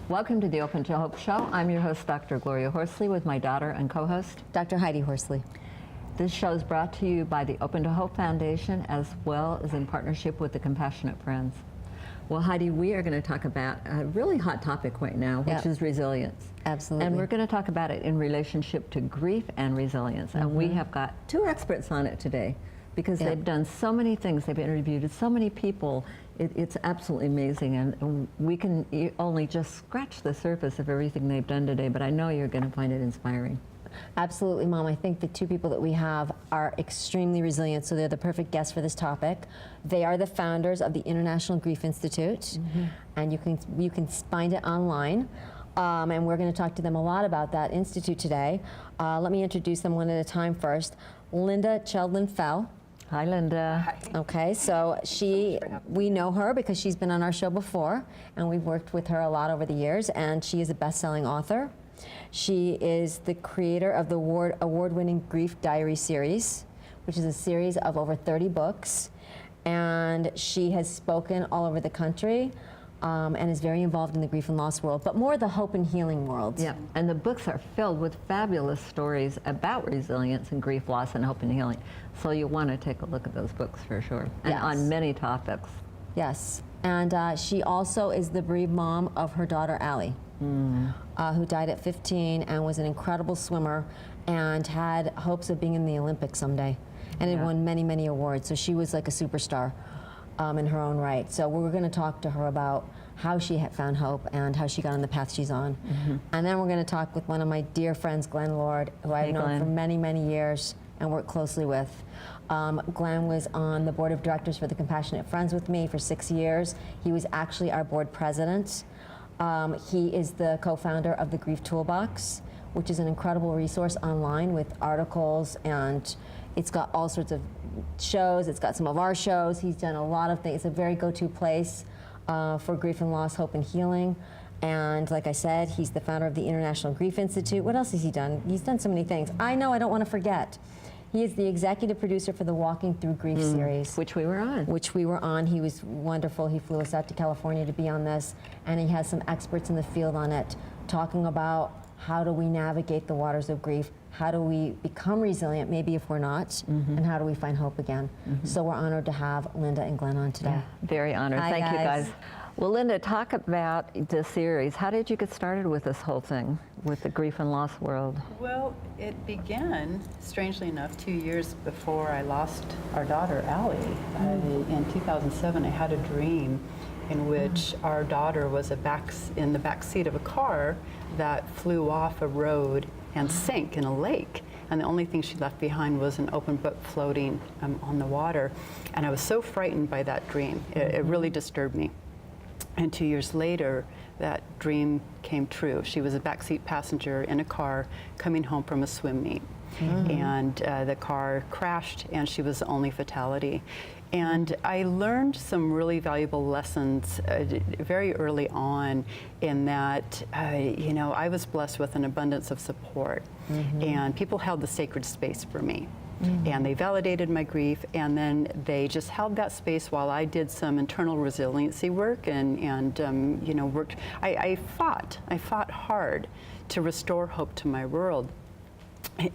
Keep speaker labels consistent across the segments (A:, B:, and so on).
A: Welcome to the Open to Hope Show. I'm your host, Dr. Gloria Horsley, with my daughter and co-host,
B: Dr. Heidi Horsley.
A: This show is brought to you by the Open to Hope Foundation, as well as in partnership with the Compassionate Friends. Well, Heidi, we are going to talk about a really hot topic right now, which is resilience.
B: Absolutely.
A: And we're going to talk about it in relationship to grief and resilience. And we have got two experts on it today, because they've done so many things. They've interviewed so many people. It's absolutely amazing, and we can only just scratch the surface of everything they've done today, but I know you're going to find it inspiring.
B: Absolutely, Mom. I think the two people that we have are extremely resilient, so they're the perfect guests for this topic. They are the founders of the International Grief Institute, and you can find it online. And we're going to talk to them a lot about that institute today. Let me introduce them one at a time first. Lynda Cheldelin Fell.
A: Hi, Lynda.
B: Hi. Okay, so we know her because she's been on our show before, and we've worked with her a lot over the years, and she is a best-selling author. She is the creator of the award-winning Grief Diaries series, which is a series of over 30 books, and she has spoken all over the country, and is very involved in the grief and loss world, but more the hope and healing world.
A: Yeah, and the books are filled with fabulous stories about resilience and grief, loss, and hope and healing. So you want to take a look at those books for sure, and on many topics.
B: Yes, and she also is the bereaved mom of her daughter, Allie, who died at 15 and was an incredible swimmer and had hopes of being in the Olympics someday, and had won many, many awards. So she was like a superstar in her own right. So we're going to talk to her about how she had found hope and how she got on the path she's on. And then we're going to talk with one of my dear friends, Glen, who I've known for many, many years and worked closely with. Glen was on the board of directors for the Compassionate Friends with me for 6 years. He was actually our board president. He is the co-founder of the Grief Toolbox, which is an incredible resource online with articles, and it's got all sorts of shows. It's got some of our shows. He's done a lot of things. It's a very go-to place for grief and loss, hope and healing. And like I said, he's the founder of the International Grief Institute. What else has he done? He's done so many things. I know, I don't want to forget. He is the executive producer for the Walking Through Grief series.
A: Which we were on.
B: Which we were on. He was wonderful. He flew us out to California to be on this, and he has some experts in the field on it, talking about how do we navigate the waters of grief, how do we become resilient, maybe if we're not, and how do we find hope again. So we're honored to have Lynda and Glen on today.
A: Yeah, very honored.
B: Hi,
A: Thank you,
B: guys.
A: guys. Well, Lynda, talk about the series. How did you get started with this whole thing, with the grief and loss world?
C: Well, it began, strangely enough, 2 years before I lost our daughter, Allie. In 2007, I had a dream in which our daughter was in the back seat of a car that flew off a road and sank in a lake. And the only thing she left behind was an open book floating on the water. And I was so frightened by that dream. It really disturbed me. And 2 years later, that dream came true. She was a backseat passenger in a car coming home from a swim meet. And the car crashed, and she was the only fatality. And I learned some really valuable lessons very early on, in that, you know, I was blessed with an abundance of support, and people held the sacred space for me. And they validated my grief, and then they just held that space while I did some internal resiliency work and you know, worked. I fought hard to restore hope to my world.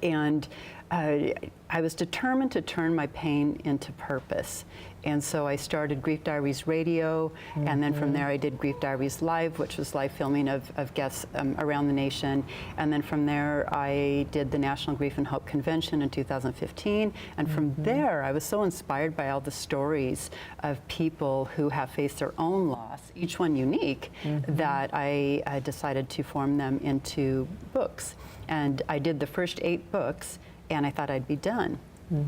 C: And I was determined to turn my pain into purpose. And so I started Grief Diaries Radio, and then from there I did Grief Diaries Live, which was live filming of guests around the nation. And then from there I did the National Grief and Hope Convention in 2015. And from there I was so inspired by all the stories of people who have faced their own loss, each one unique, that I decided to form them into books. And I did the first 8 books, and I thought I'd be done.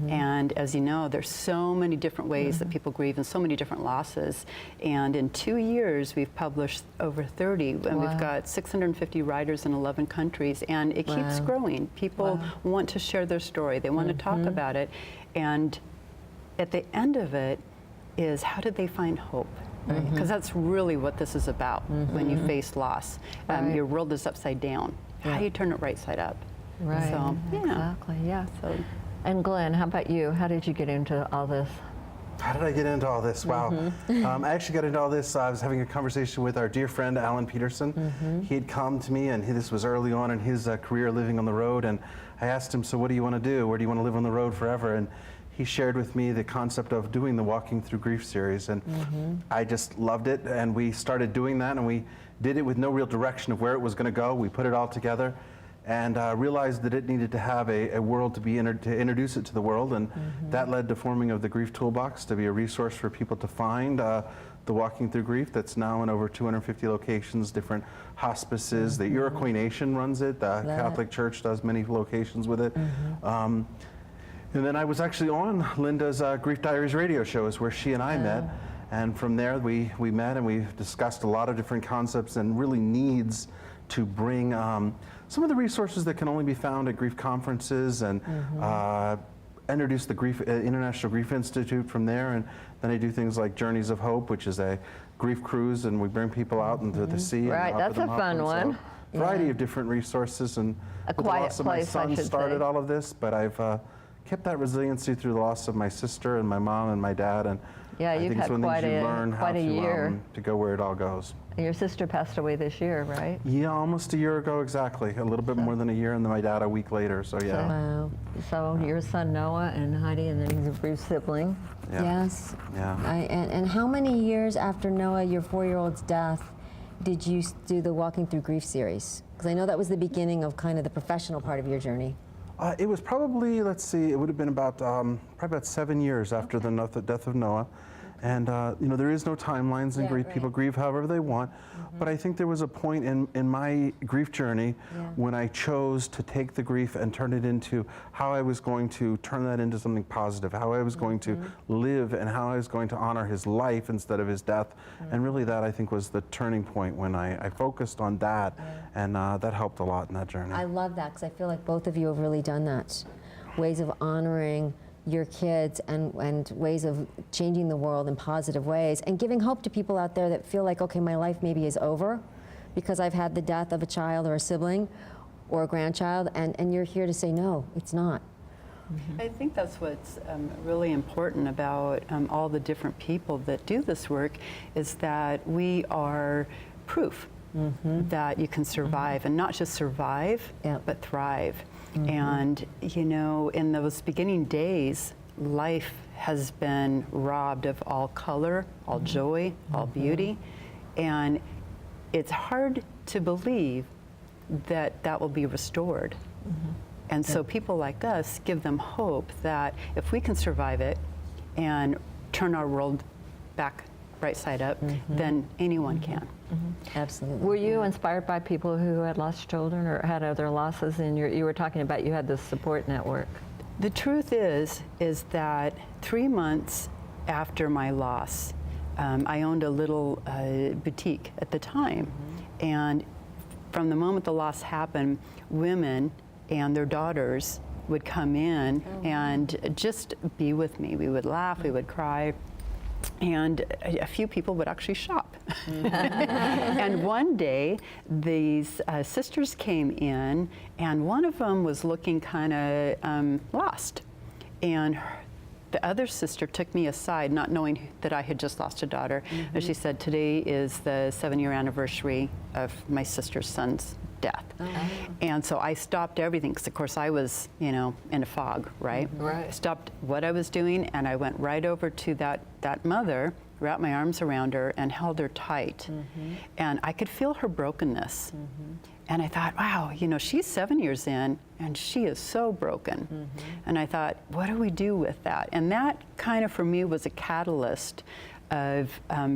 C: And as you know, there's so many different ways that people grieve and so many different losses. And in 2 years, we've published over 30, and we've got 650 writers in 11 countries, and it keeps growing. People want to share their story. They want to talk about it. And at the end of it is, how did they find hope? Because that's really what this is about when you face loss. Your world is upside down. How do you turn it right side up?
A: Right,
C: So,
A: exactly, yeah.
C: So,
A: And Glen, how about you? How did you get into all this?
D: how did I get into all this? Wow. I actually got into all this. I was having a conversation with our dear friend, Alan Peterson. He had come to me, and this was early on in his career living on the road. And I asked him, so what do you want to do? Where do you want to live on the road forever? And he shared with me the concept of doing the Walking Through Grief series. And I just loved it. And we started doing that. And we did it with no real direction of where it was going to go. We put it all together and realized that it needed to have a world to introduce it to the world, and that led to forming of the Grief Toolbox to be a resource for people to find the Walking Through Grief that's now in over 250 locations, different hospices. The Iroquois Nation runs it. The Catholic Church does many locations with it. And then I was actually on Lynda's Grief Diaries radio show, is where she and I met. And from there we met and we discussed a lot of different concepts and really needs to bring some of the resources that can only be found at grief conferences, and introduce the International Grief Institute from there. And then I do things like Journeys of Hope, which is a grief cruise, and we bring people out into the sea.
A: Right, that's a fun one.
D: So, variety of different resources, and
A: a
D: with the loss of my
A: place,
D: son started all of this, but I've kept that resiliency through the loss of my sister and my mom and my dad, and
A: yeah,
D: I
A: you've
D: think
A: had
D: it's one of the things you learn how
A: quite a year.
D: to go where it all goes.
A: Your sister passed away this year, right?
D: Yeah, almost a year ago exactly. A little bit more than a year, and then my dad a week later. So yeah.
B: Wow.
A: So your son Noah and Heidi, and then he's a brief sibling.
D: Yeah.
B: Yes.
D: Yeah.
B: And how many years after Noah, your 4-year-old's death, did you do the Walking Through Grief series? Because I know that was the beginning of kind of the professional part of your journey.
D: It was probably, let's see, it would have been about probably about 7 years after the death of Noah. And you know, there is no timelines in grief. People grieve however they want. But I think there was a point in my grief journey when I chose to take the grief and turn it into how I was going to turn that into something positive, how I was going to live, and how I was going to honor his life instead of his death. And really that, I think, was the turning point when I focused on that, and that helped a lot in that journey.
B: I love that, because I feel like both of you have really done that. Ways of honoring your kids and ways of changing the world in positive ways, and giving hope to people out there that feel like, okay, my life maybe is over because I've had the death of a child or a sibling or a grandchild, and you're here to say, no, it's not.
C: I think that's what's really important about all the different people that do this work, is that we are proof that you can survive, and not just survive, but thrive. And you know, in those beginning days, life has been robbed of all color, all joy, all beauty, and it's hard to believe that that will be restored. And so people like us give them hope that if we can survive it and turn our world back right side up, then anyone can.
B: Absolutely.
A: Were you inspired by people who had lost children or had other losses in you were talking about you had this support network?
C: The truth is that 3 months after my loss, I owned a little boutique at the time. And from the moment the loss happened, women and their daughters would come in and just be with me. We would laugh, we would cry. And a few people would actually shop. And one day, these sisters came in, and one of them was looking kind of lost. And the other sister took me aside, not knowing that I had just lost a daughter. And she said, today is the 7-year anniversary of my sister's son's death. And so I stopped everything, because of course I was, you know, in a fog, right?
A: Right.
C: Stopped what I was doing, and I went right over to that mother, wrapped my arms around her and held her tight. And I could feel her brokenness. And I thought, wow, you know, she's 7 years in and she is so broken. And I thought, what do we do with that? And that kind of, for me, was a catalyst of,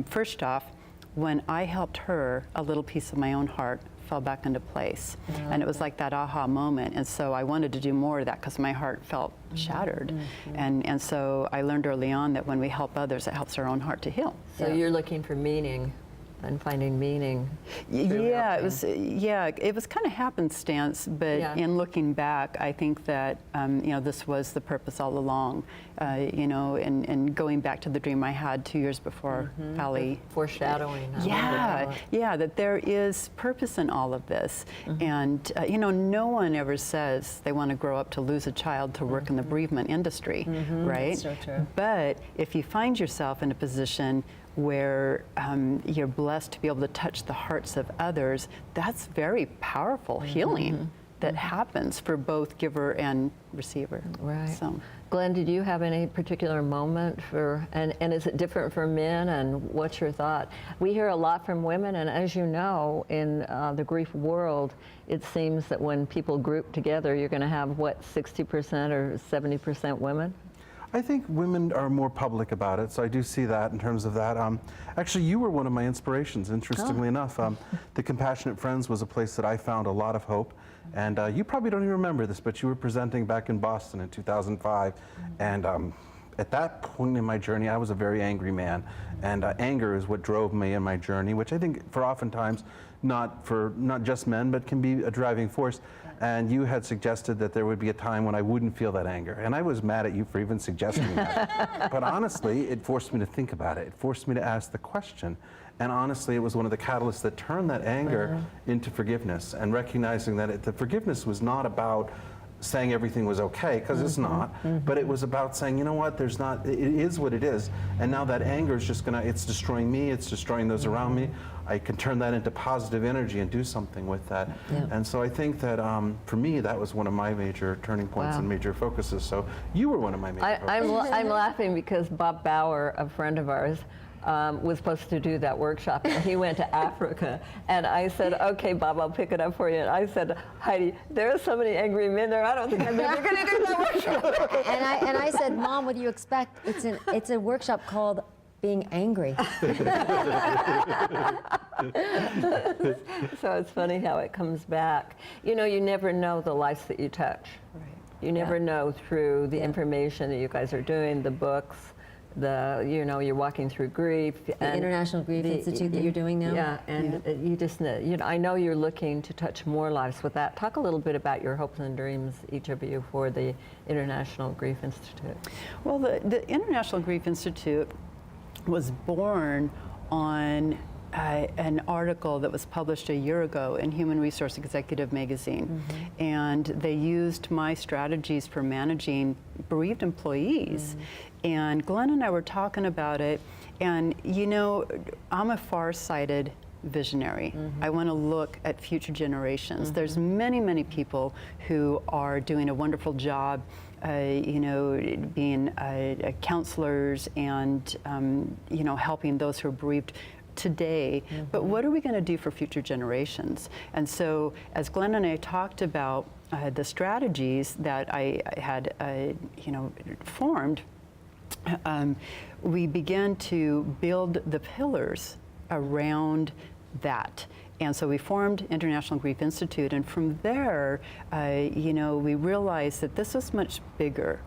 C: first off, when I helped her, a little piece of my own heart fell back into place. And it was like that aha moment. And so I wanted to do more of that, because my heart felt shattered. And so I learned early on that when we help others, it helps our own heart to heal.
A: So you're looking for meaning and finding meaning.
C: Yeah, it was. Yeah, it was kind of happenstance, but
A: Yeah.
C: in looking back, I think that this was the purpose all along. And going back to the dream I had 2 years before Allie.
A: Foreshadowing.
C: Yeah, that there is purpose in all of this, and no one ever says they want to grow up to lose a child to work in the bereavement industry, right?
B: That's so true.
C: But if you find yourself in a position where you're blessed to be able to touch the hearts of others, that's very powerful healing that happens for both giver and receiver.
A: Right.
C: So.
A: Glenn, did you have any particular moment and is it different for men, and what's your thought? We hear a lot from women, and as you know, in the grief world, it seems that when people group together, you're going to have, 60% or 70% women?
D: I think women are more public about it, so I do see that in terms of that. Actually, you were one of my inspirations, interestingly enough. The Compassionate Friends was a place that I found a lot of hope. And you probably don't even remember this, but you were presenting back in Boston in 2005. And at that point in my journey, I was a very angry man. And anger is what drove me in my journey, which I think for oftentimes, not just men, but can be a driving force. And you had suggested that there would be a time when I wouldn't feel that anger. And I was mad at you for even suggesting that. But honestly, it forced me to think about it. It forced me to ask the question. And honestly, it was one of the catalysts that turned that anger into forgiveness, and recognizing that the forgiveness was not about saying everything was okay, because it's not, but it was about saying, you know what, it is what it is. And now that anger is just it's destroying me, it's destroying those around me. I can turn that into positive energy and do something with that.
B: Yeah.
D: And so I think that for me, that was one of my major turning points and major focuses. So you were one of my major focuses.
A: I'm laughing because Bob Bauer, a friend of ours, was supposed to do that workshop, and he went to Africa. And I said, okay, Bob, I'll pick it up for you. And I said, Heidi, there are so many angry men there, I don't think I'm ever going to do that workshop.
B: And I said, Mom, what do you expect? It's a workshop called Being Angry.
A: So it's funny how it comes back. You never know the lives that you touch.
C: Right.
A: You never know through the information that you guys are doing, the books, you're walking through grief.
B: The International Grief Institute that you're doing now?
A: Yeah, and you just, I know you're looking to touch more lives with that. Talk a little bit about your hopes and dreams, each of you, for the International Grief Institute.
C: Well, the International Grief Institute was born on an article that was published a year ago in Human Resource Executive magazine. And they used my strategies for managing bereaved employees. And Glenn and I were talking about it, and I'm a far-sighted visionary. I want to look at future generations. There's many, many people who are doing a wonderful job being counselors and helping those who are bereaved today, but what are we going to do for future generations? And so, as Glenn and I talked about the strategies that I had, formed, we began to build the pillars around that. And so we formed International Grief Institute, and from there, we realized that this was much bigger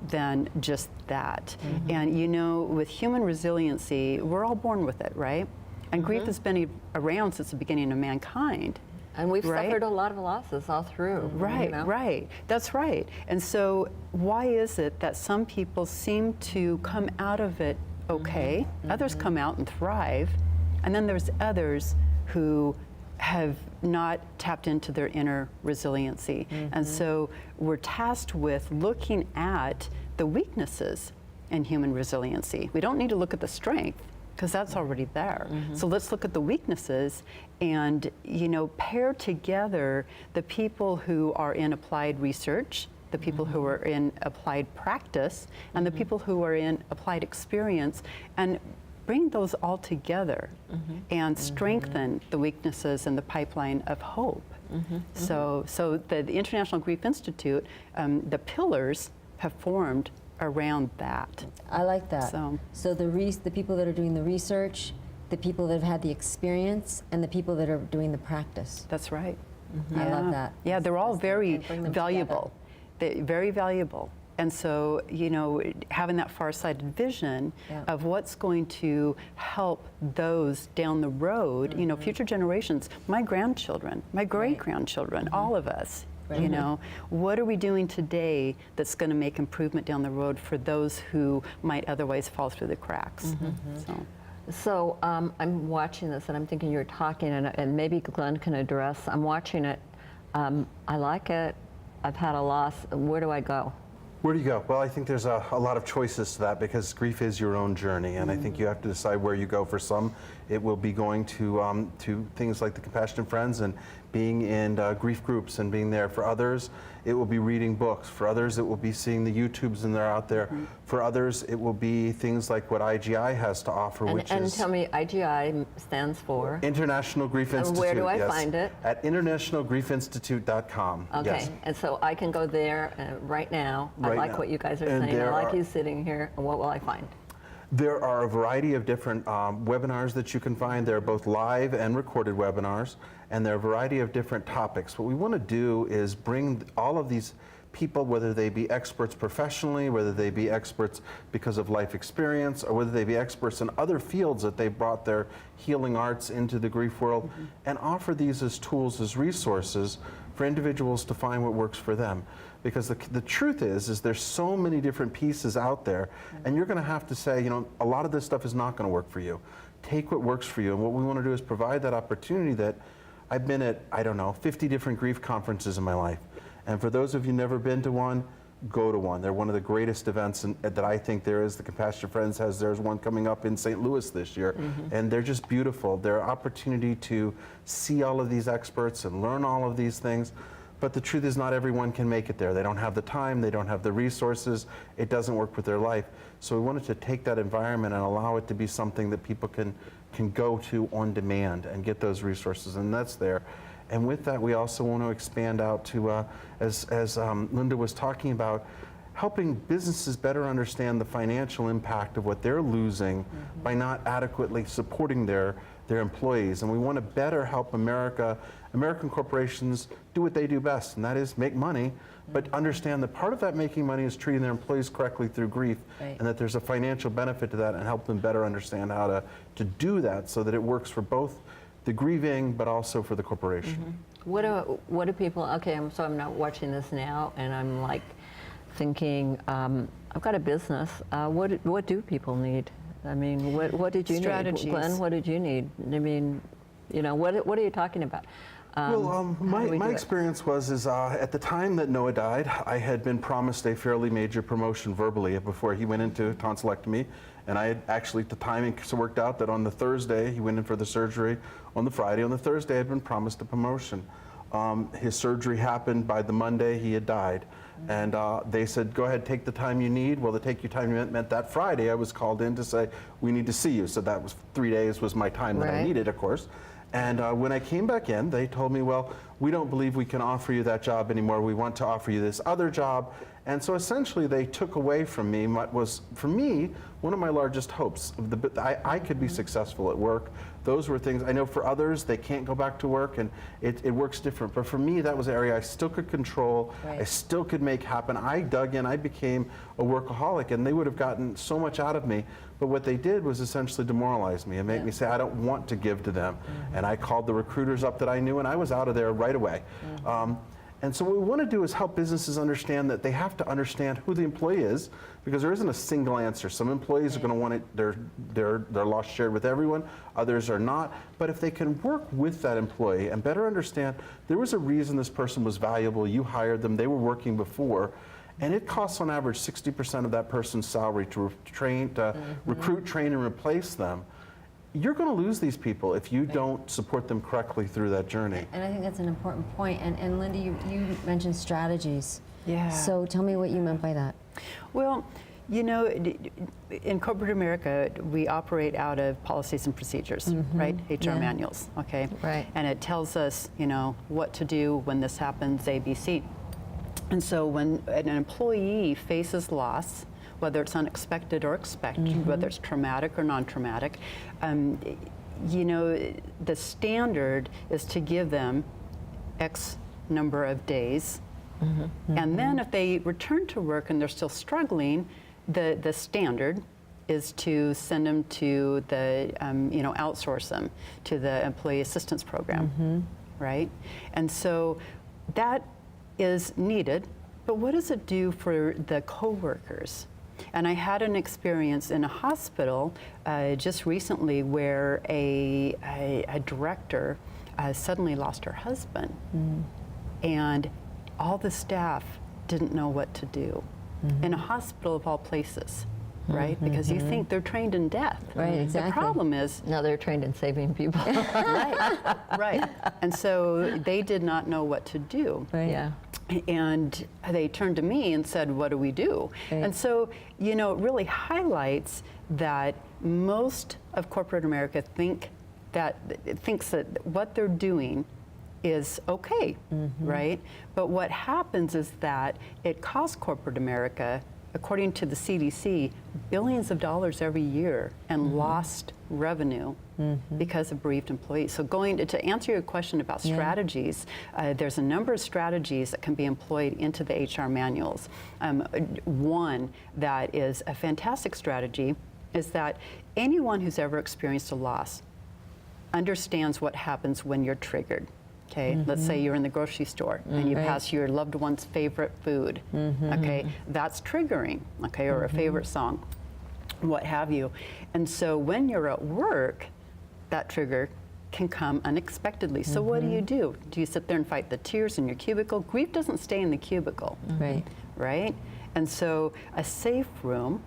C: than just that. And with human resiliency, we're all born with it, right? And grief has been around since the beginning of mankind.
A: And we've suffered a lot of losses all through.
C: Right, right. That's right. And so why is it that some people seem to come out of it okay, others come out and thrive, and then there's others who have not tapped into their inner resiliency. And so we're tasked with looking at the weaknesses in human resiliency. We don't need to look at the strength, because that's already there. So let's look at the weaknesses and pair together the people who are in applied research, the people who are in applied practice, and the people who are in applied experience, and bring those all together and strengthen the weaknesses in the pipeline of hope. So the International Grief Institute, the pillars have formed around that.
B: I like that. So the people that are doing the research, the people that have had the experience, and the people that are doing the practice.
C: That's right.
B: I love that.
C: Yeah, they're all very
B: bring them
C: valuable. They're very valuable. And so, you know, having that far-sighted vision of what's going to help those down the road, you know, future generations, my grandchildren, my great-grandchildren, all of us, you know, what are we doing today that's going to make improvement down the road for those who might otherwise fall through the cracks?
A: So I'm watching this and I'm thinking you're talking, and maybe Glen can address. I'm watching it. I like it. I've had a loss. Where do I go?
D: Where do you go? Well, I think there's a lot of choices to that, because grief is your own journey, and I think you have to decide where you go. For some, it will be going to things like the Compassionate Friends and being in grief groups and being there. For others, it will be reading books. For others, it will be seeing the YouTubes and they're out there. For others, it will be things like what IGI has to offer, which
A: and
D: is...
A: tell me, IGI stands for?
D: International Grief Institute.
A: And where do I
D: yes.
A: find it?
D: At internationalgriefinstitute.com.
A: Okay,
D: Yes.
A: and so I can go there right now. I
D: Right
A: like
D: now.
A: what you guys are
D: And
A: saying. I
D: there
A: like
D: are-
A: you sitting here. And what will I find?
D: There are a variety of different webinars that you can find. There are both live and recorded webinars, and there are a variety of different topics. What we want to do is bring all of these people, whether they be experts professionally, whether they be experts because of life experience, or whether they be experts in other fields that they brought their healing arts into the grief world, and offer these as tools, as resources for individuals to find what works for them. Because the truth is there's so many different pieces out there, and you're going to have to say, you know, a lot of this stuff is not going to work for you. Take what works for you, and what we want to do is provide that opportunity. That I've been at, I don't know, 50 different grief conferences in my life, and for those of you who've never been to one, go to one. They're one of the greatest events that I think there is. The Compassionate Friends there's one coming up in St. Louis this year, and they're just beautiful. They're an opportunity to see all of these experts and learn all of these things. But the truth is, not everyone can make it there. They don't have the time, they don't have the resources, it doesn't work with their life. So we wanted to take that environment and allow it to be something that people can go to on demand and get those resources, and that's there. And with that, we also want to expand out to, as Lynda was talking about, helping businesses better understand the financial impact of what they're losing by not adequately supporting their employees. And we want to better help American corporations do what they do best, and that is make money, but understand that part of that making money is treating their employees correctly through grief, and that there's a financial benefit to that, and help them better understand how to do that so that it works for both the grieving but also for the corporation.
A: What do people, okay, so I'm not watching this now, and I'm like thinking, I've got a business. What do people need? I mean, what did you
C: Strategies.
A: need? Glen, what did you need? I mean, you know, what are you talking about?
D: Well, my experience was at the time that Noah died, I had been promised a fairly major promotion verbally before he went into tonsillectomy, and I had actually, the timing worked out that on the Thursday he went in for the surgery. On the Friday, on the Thursday, I had been promised a promotion. His surgery happened. By the Monday, he had died. And they said, go ahead, take the time you need. Well, the take your time meant that Friday I was called in to say, we need to see you. So that was 3 days was my time that I needed, of course. And when I came back in, they told me, well, we don't believe we can offer you that job anymore. We want to offer you this other job. And so essentially they took away from me what was, for me, one of my largest hopes. I could be successful at work. Those were things, I know for others, they can't go back to work and it works different. But for me, that was an area I still could control, I still could make happen. I dug in, I became a workaholic, and they would have gotten so much out of me. But what they did was essentially demoralize me and make me say, I don't want to give to them. And I called the recruiters up that I knew, and I was out of there right away. And so what we want to do is help businesses understand that they have to understand who the employee is, because there isn't a single answer. Some employees are going to want it, their loss shared with everyone, others are not. But if they can work with that employee and better understand there was a reason this person was valuable, you hired them, they were working before, and it costs on average 60% of that person's salary to recruit, train, and replace them. You're going to lose these people if you don't support them correctly through that journey.
B: And I think that's an important point. And Lynda, you mentioned strategies.
C: Yeah.
B: So tell me what you meant by that.
C: Well, you know, in corporate America, we operate out of policies and procedures, right? HR manuals, okay?
B: Right.
C: And it tells us, you know, what to do when this happens, A, B, C. And so when an employee faces loss, whether it's unexpected or expected, whether it's traumatic or non-traumatic, you know, the standard is to give them X number of days And then if they return to work and they're still struggling, the standard is to send them to the, outsource them to the employee assistance program, right? And so that is needed, but what does it do for the coworkers? And I had an experience in a hospital just recently where a director suddenly lost her husband, and all the staff didn't know what to do in a hospital of all places, right? Because you think they're trained in death.
B: Right, exactly.
C: The problem is,
A: Now they're trained in saving people.
C: right. And so they did not know what to do.
B: Right.
A: Yeah.
C: And they turned to me and said, what do we do?
B: Right.
C: And so, it really highlights that most of corporate America thinks that what they're doing is okay, right? But what happens is that it costs corporate America, according to the CDC, billions of dollars every year and lost revenue because of bereaved employees. So to answer your question about strategies, there's a number of strategies that can be employed into the HR manuals. One that is a fantastic strategy is that anyone who's ever experienced a loss understands what happens when you're triggered. Okay, let's say you're in the grocery store and you pass your loved one's favorite food. Okay, that's triggering. Okay, or a favorite song, what have you. And so when you're at work, that trigger can come unexpectedly. So what do? Do you sit there and fight the tears in your cubicle? Grief doesn't stay in the cubicle.
B: Right.
C: Right? And so a safe room,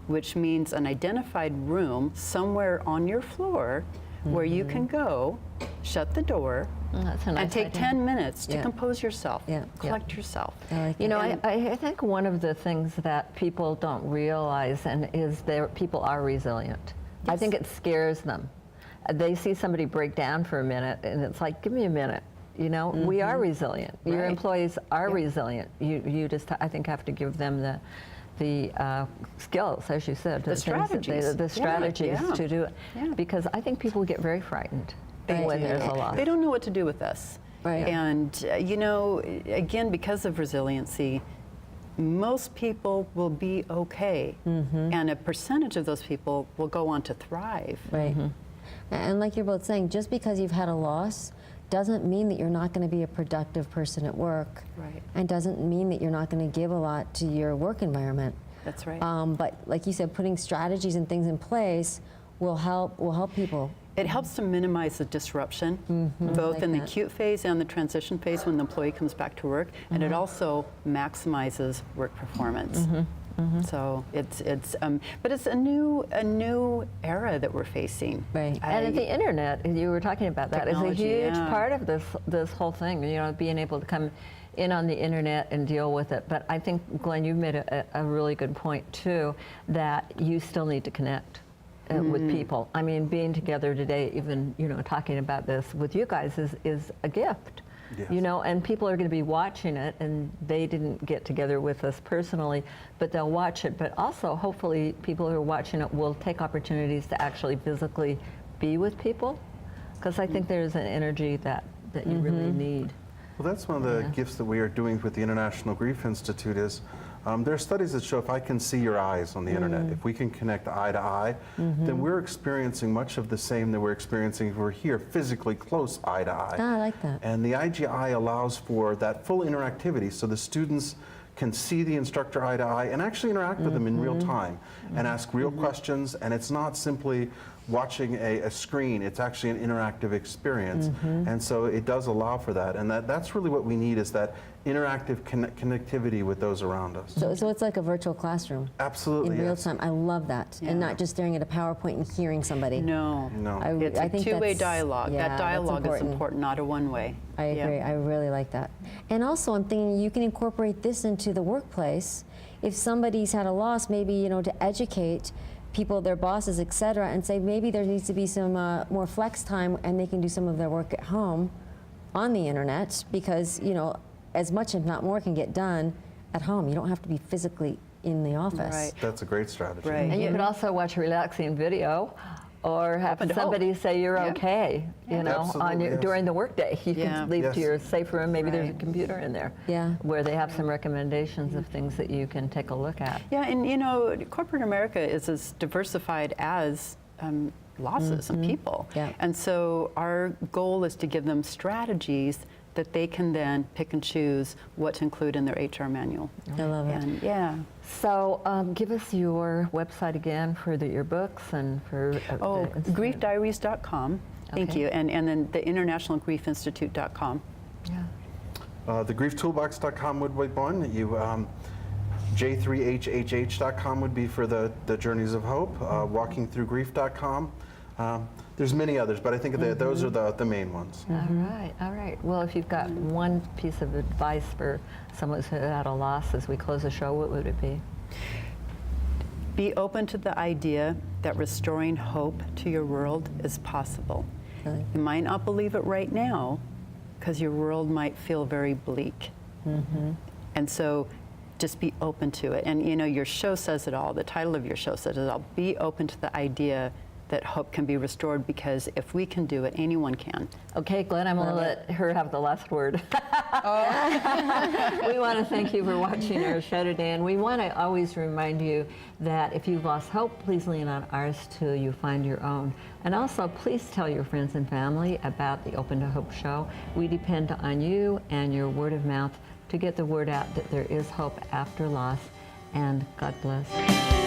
C: which means an identified room somewhere on your floor where you can go, shut the door,
A: That's a nice
C: and take
A: idea.
C: 10 minutes to
B: Yeah.
C: compose yourself,
B: Yeah.
C: collect yourself.
B: I like
A: You know,
C: And-
A: I think one of the things that people don't realize is that people are resilient. I think it scares them. They see somebody break down for a minute, and it's like, give me a minute. We are resilient. Your
C: Right.
A: employees are resilient. You just, I think, have to give them the skills, as you said,
C: The
A: things that
C: strategies.
A: the strategies
C: Yeah.
A: to do it.
C: Yeah.
A: Because I think people get very frightened when
C: do.
A: there's a loss.
C: They don't know what to do with us.
B: Right.
C: And, again, because of resiliency, most people will be okay. And a percentage of those people will go on to thrive.
B: Right. And like you're both saying, just because you've had a loss doesn't mean that you're not going to be a productive person at work.
C: Right.
B: And doesn't mean that you're not going to give a lot to your work environment.
C: That's right.
B: But like you said, putting strategies and things in place will help people.
C: It helps to minimize the disruption, both
B: like
C: in the
B: that.
C: acute phase and the transition phase when the employee comes back to work, and it also maximizes work performance. So but it's a new era that we're facing.
B: Right.
A: And the internet, you were talking about that, is a
C: Technology,
A: huge
C: yeah.
A: part of this whole thing. Being able to come in on the internet and deal with it. But I think, Glenn, you made a really good point too, that you still need to connect with people. I mean, being together today, even talking about this with you guys is a gift.
D: Yes.
A: And people are going to be watching it, and they didn't get together with us personally, but they'll watch it. But also, hopefully, people who are watching it will take opportunities to actually physically be with people, because I think there's an energy that you really need.
D: Well, that's one of the gifts that we are doing with the International Grief Institute is there are studies that show if I can see your eyes on the internet, if we can connect eye to eye, then we're experiencing much of the same that we're experiencing if we're here physically close eye to eye.
B: Ah, I like that.
D: And the IGI allows for that full interactivity, so the students can see the instructor eye to eye and actually interact with them in real time and ask real questions, and it's not simply watching a screen, it's actually an interactive experience. And so it does allow for that, and that's really what we need, is that interactive connectivity with those around us.
B: So it's like a virtual classroom.
D: Absolutely,
B: In real
D: yes.
B: time. I love that.
C: Yeah.
B: And not just staring at a PowerPoint and hearing somebody.
C: No.
D: No.
C: It's a
B: think
C: two-way
B: that's-
C: dialogue.
B: yeah,
C: That
B: that's
C: dialogue is important, not a one-way.
B: I agree. I really like that. And also, I'm thinking you can incorporate this into the workplace. If somebody's had a loss, maybe to educate people, their bosses, et cetera, and say maybe there needs to be some more flex time, and they can do some of their work at home on the internet, because as much if not more can get done at home. You don't have to be physically in the office.
C: Right.
D: That's a great strategy.
C: Right.
A: And you could also watch a relaxing video Or have
C: Open to hope.
A: somebody say you're
C: Yeah.
A: okay, you know,
D: Absolutely, yes.
A: during the workday. You
C: Yeah.
A: can leave
D: Yes.
A: to your safe room, maybe there's a
C: Right.
A: computer in there.
B: Yeah.
A: Where they have some recommendations of things that you can take a look at.
C: Yeah, and you know, corporate America is as diversified as losses and people.
B: Yeah.
C: And so our goal is to give them strategies that they can then pick and choose what to include in their HR manual.
B: I love it.
C: And yeah.
A: So give us your website again for your books and for...
C: griefdiaries.com. Thank
A: Okay.
C: you. And then the International Grief Institute.com.
A: Yeah.
D: The grieftoolbox.com would be one. J3HHH.com would be for the Journeys of Hope. Walkingthroughgrief.com. There's many others, but I think that those are the main ones.
A: All right, all right. Well, if you've got one piece of advice for someone who's had a loss as we close the show, what would it be?
C: Be open to the idea that restoring hope to your world is possible.
B: Really?
C: You might not believe it right now because your world might feel very bleak. And so just be open to it. And you know, your show says it all. The title of your show says it all. Be open to the idea that hope can be restored, because if we can do it, anyone can.
A: Okay, Glenn, I'm going to let her have the last word. We want to thank you for watching our show today, and we want to always remind you that if you've lost hope, please lean on ours till you find your own. And also, please tell your friends and family about the Open to Hope show. We depend on you and your word of mouth to get the word out that there is hope after loss, and God bless.